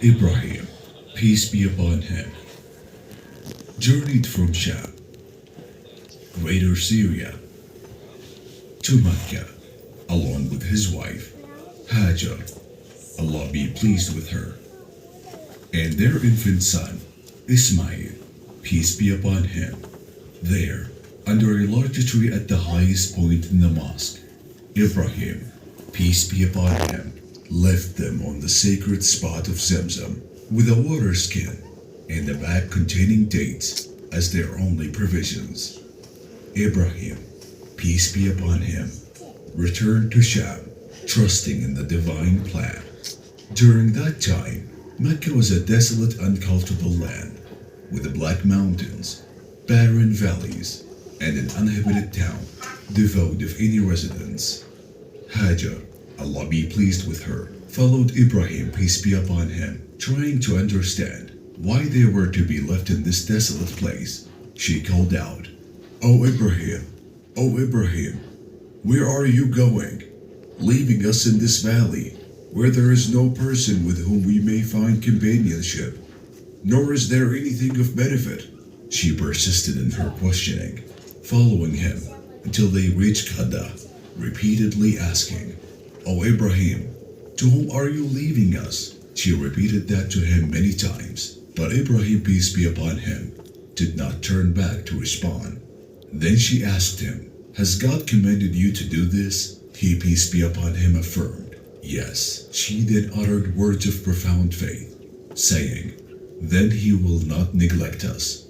Ibrahim, peace be upon him, journeyed from Sham, Greater Syria, to Mecca, along with his wife, Hajar, Allah be pleased with her, and their infant son, Ismail, peace be upon him. There, under a large tree at the highest point in the mosque, Ibrahim, peace be upon him, left them on the sacred spot of Zamzam with a water skin and a bag containing dates as their only provisions. Ibrahim, peace be upon him, returned to Sham, trusting in the divine plan. During that time, Mecca was a desolate, uncultivable land with black mountains, barren valleys, and an uninhabited town devoid of any residents. Hajar, Allah be pleased with her, followed Ibrahim, peace be upon him, trying to understand why they were to be left in this desolate place. She called out, "O Ibrahim, O Ibrahim, where are you going, leaving us in this valley, where there is no person with whom we may find companionship, nor is there anything of benefit?" She persisted in her questioning, following him until they reached Qada, repeatedly asking, "O Ibrahim, to whom are you leaving us?" She repeated that to him many times, but Ibrahim, peace be upon him, did not turn back to respond. Then she asked him, "Has God commanded you to do this?" He, peace be upon him, affirmed, "Yes." She then uttered words of profound faith, saying, "Then he will not neglect us."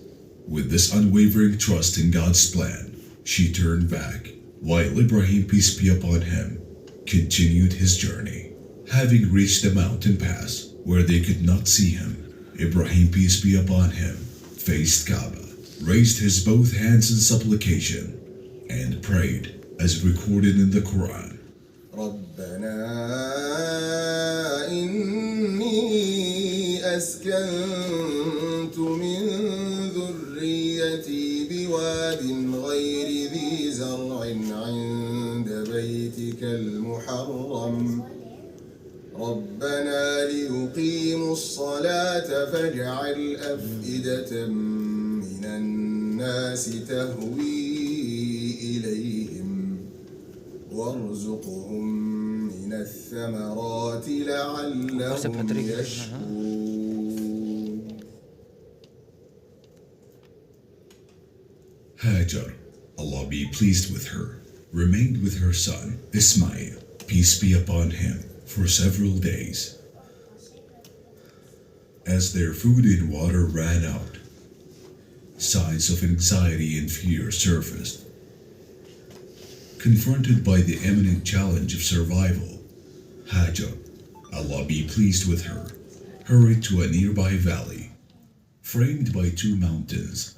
With this unwavering trust in God's plan, she turned back, while Ibrahim, peace be upon him, continued his journey. Having reached the mountain pass where they could not see him, Ibrahim, peace be upon him, faced Kaaba, raised his both hands in supplication, and prayed as recorded in the Quran. ربنا إني أسكنت من ذريتي بواد غير ذي زرع عند بيتك المحرم ربنا ليقيموا الصلاة فاجعل أفئدة من الناس تهوي إليهم وارزقهم من الثمرات لعلهم يشكرون. Hajar, Allah be pleased with her, remained with her son, Ismail, peace be upon him, for several days. As their food and water ran out, signs of anxiety and fear surfaced. Confronted by the imminent challenge of survival, Hajar, Allah be pleased with her, hurried to a nearby valley, framed by two mountains,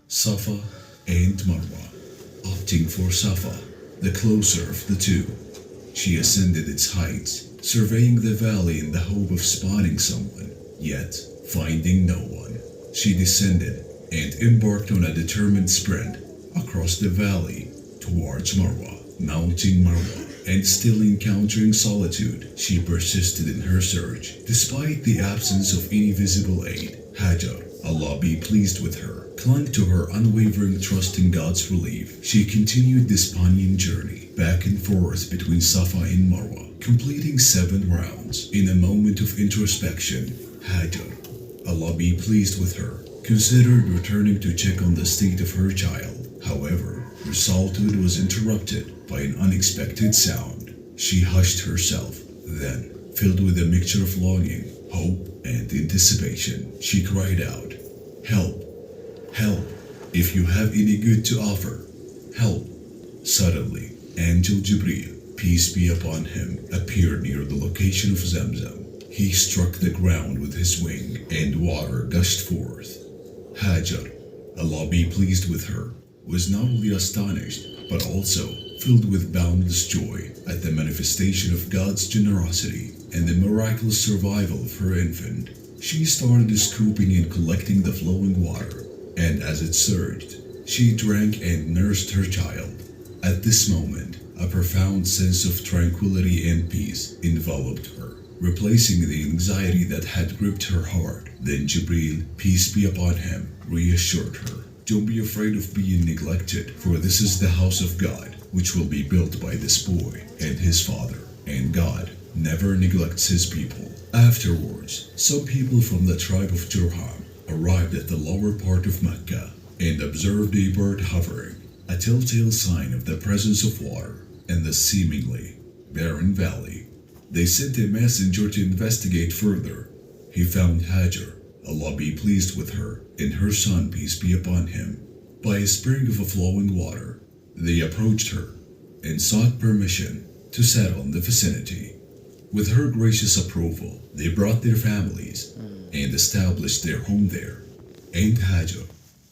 Safa and Marwa. Opting for Safa, the closer of the two, she ascended its heights, surveying the valley in the hope of spotting someone, yet finding no one. She descended and embarked on a determined sprint across the valley towards Marwa. Mounting Marwa and still encountering solitude, she persisted in her search. Despite the absence of any visible aid, Hajar, Allah be pleased with her, clung to her unwavering trust in God's relief. She continued this poignant journey back and forth between Safa and Marwa, completing 7 rounds. In a moment of introspection, Hajar, Allah be pleased with her, considered returning to check on the state of her child. However, her solitude was interrupted by an unexpected sound. She hushed herself. Then, filled with a mixture of longing, hope, and anticipation, she cried out, "Help! Help! If you have any good to offer, help!" Suddenly, Angel Jibreel, peace be upon him, appeared near the location of Zamzam. He struck the ground with his wing, and water gushed forth. Hajar, Allah be pleased with her, was not only astonished, but also filled with boundless joy at the manifestation of God's generosity and the miraculous survival of her infant. She started scooping and collecting the flowing water, and as it surged, she drank and nursed her child. At this moment, a profound sense of tranquility and peace enveloped her. replacing the anxiety that had gripped her heart. Then Jibril, peace be upon him, reassured her, "Don't be afraid of being neglected, for this is the house of God, which will be built by this boy and his father, and God never neglects his people." Afterwards, some people from the tribe of Jurham arrived at the lower part of Mecca and observed a bird hovering, a telltale sign of the presence of water in the seemingly barren valley. They sent a messenger to investigate further. He found Hajar, Allah be pleased with her, and her son, peace be upon him, by a spring of flowing water. They approached her and sought permission to settle in the vicinity. With her gracious approval, they brought their families and established their home there. And Hajar,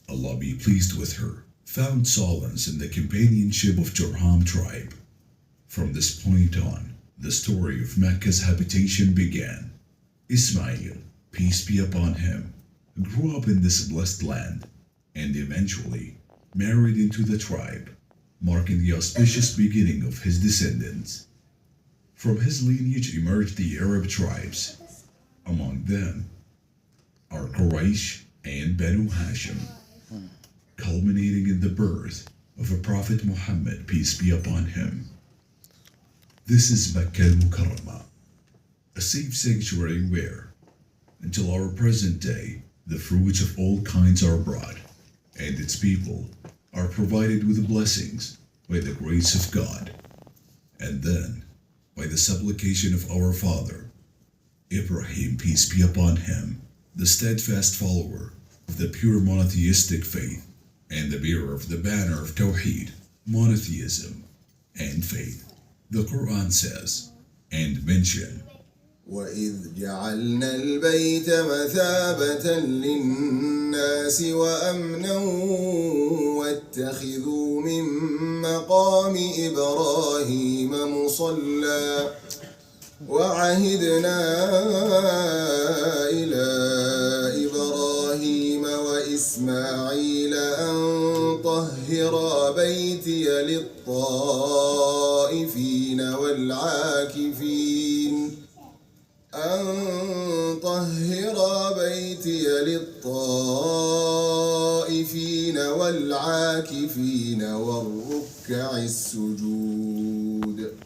Allah be pleased with her, found solace in the companionship of Jurham tribe. From this point on, the story of Mecca's habitation began. Ismail, peace be upon him, grew up in this blessed land and eventually married into the tribe, marking the auspicious beginning of his descendants. From his lineage emerged the Arab tribes. Among them are Quraysh and Banu Hashim, culminating in the birth of a Prophet Muhammad, peace be upon him. This is Makkah al-Mukarramah, a safe sanctuary where, until our present day, the fruits of all kinds are brought, and its people are provided with blessings by the grace of God, and then by the supplication of our father, Ibrahim, peace be upon him, the steadfast follower of the pure monotheistic faith, and the bearer of the banner of Tawheed, monotheism, and faith. The Quran says, and mention, وَإِذْ جَعَلْنَا الْبَيْتَ مَثَابَةً لِلنَّاسِ وَأَمْنًا وَاتَّخِذُوا مِن مَّقَامِ إِبْرَاهِيمَ مُصَلًّى وَعَهِدْنَا إِلَى إِبْرَاهِيمَ وَإِسْمَاعِيلَ أَن طَهِّرَا بَيْتِيَ لِلطَّائِفِينَ والعاكفين